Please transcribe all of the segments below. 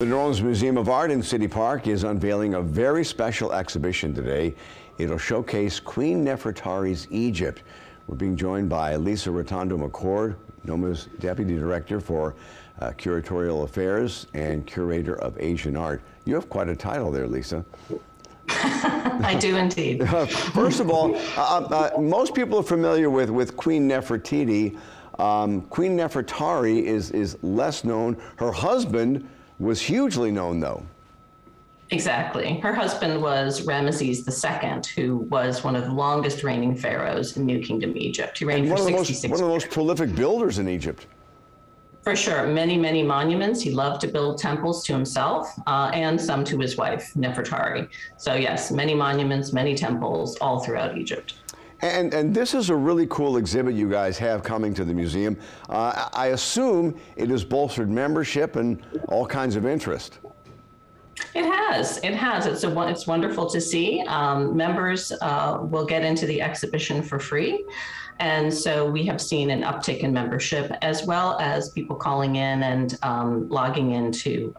The New Orleans Museum of Art in City Park is unveiling a very special exhibition today. It'll showcase Queen Nefertari's Egypt. We're being joined by Lisa Rotondo McCord, NOMA's Deputy Director for Curatorial Affairs and Curator of Asian Art. You have quite a title there, Lisa. I do indeed. First of all, most people are familiar with Queen Nefertiti. Queen Nefertari is less known. Her husband was hugely known, though. Exactly. Her husband was Ramesses II, who was one of the longest reigning pharaohs in New Kingdom Egypt. He reigned for 66 years. One of the most prolific builders in Egypt. For sure. Many, many monuments. He loved to build temples to himself and some to his wife, Nefertari. So yes, many monuments, many temples all throughout Egypt. And this is a really cool exhibit you guys have coming to the museum. I assume it has bolstered membership and all kinds of interest. It has. It has. It's wonderful to see. Members will get into the exhibition for free. And so we have seen an uptick in membership, as well as people calling in and logging in to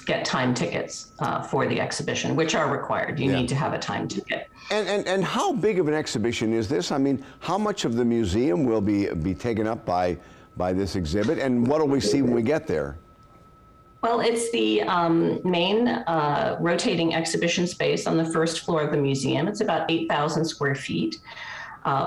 get time tickets for the exhibition, which are required. You need to have a time ticket. And how big of an exhibition is this? I mean, how much of the museum will be taken up by this exhibit, and what will we see when we get there? Well, it's the main rotating exhibition space on the first floor of the museum. It's about 8,000 square feet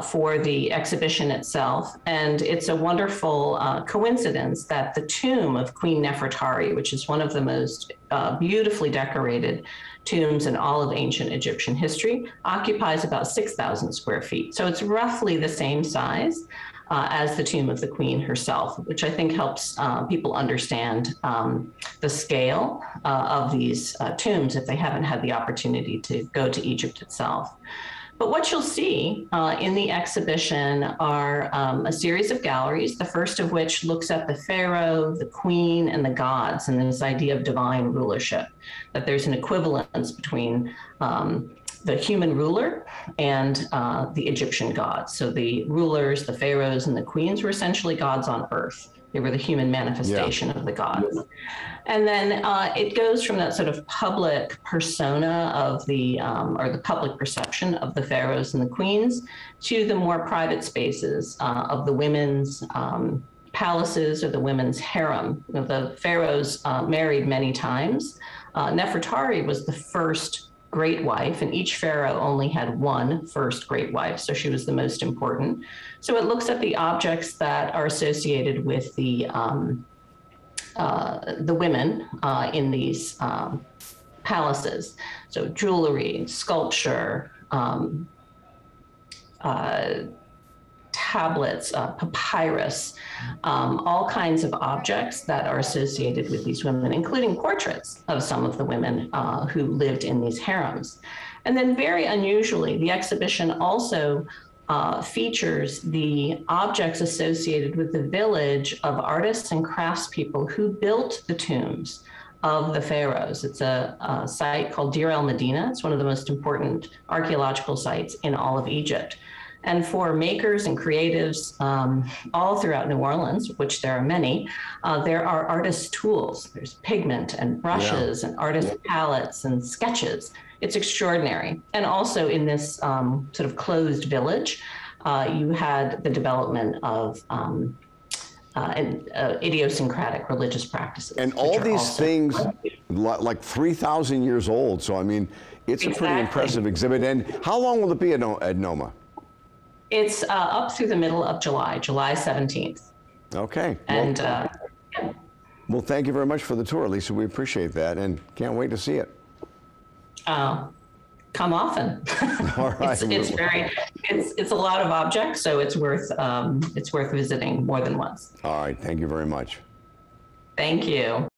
for the exhibition itself. And it's a wonderful coincidence that the tomb of Queen Nefertari, which is one of the most beautifully decorated tombs in all of ancient Egyptian history, occupies about 6,000 square feet. So it's roughly the same size as the tomb of the queen herself, which I think helps people understand the scale of these tombs if they haven't had the opportunity to go to Egypt itself. But what you'll see in the exhibition are a series of galleries, the first of which looks at the pharaoh, the queen, and the gods, and this idea of divine rulership, that there's an equivalence between the human ruler and the Egyptian gods. So the rulers, the pharaohs, and the queens were essentially gods on earth. They were the human manifestation of the gods. And then it goes from that sort of public persona of the, or the public perception of the pharaohs and the queens to the more private spaces of the women's palaces or the women's harem. You know, the pharaohs married many times. Nefertari was the first great wife, and each pharaoh only had one first great wife, so she was the most important. So it looks at the objects that are associated with the women in these palaces. So jewelry, sculpture, tablets, papyrus, all kinds of objects that are associated with these women, including portraits of some of the women who lived in these harems. And then very unusually, the exhibition also features the objects associated with the village of artists and craftspeople who built the tombs of the pharaohs. It's a site called Deir el Medina. It's one of the most important archaeological sites in all of Egypt. And for makers and creatives all throughout New Orleans, which there are many, there are artist tools. There's pigment and brushes and artist palettes and sketches. It's extraordinary. And also in this sort of closed village, you had the development of idiosyncratic religious practices. And all these things, like 3,000 years old. So, I mean, it's a pretty impressive exhibit. And how long will it be at NOMA? It's up through the middle of July, July 17th. Okay. And well, thank you very much for the tour, Lisa. We appreciate that, and can't wait to see it. Come often. All right. It's a lot of objects, so it's worth visiting more than once. All right. Thank you very much. Thank you.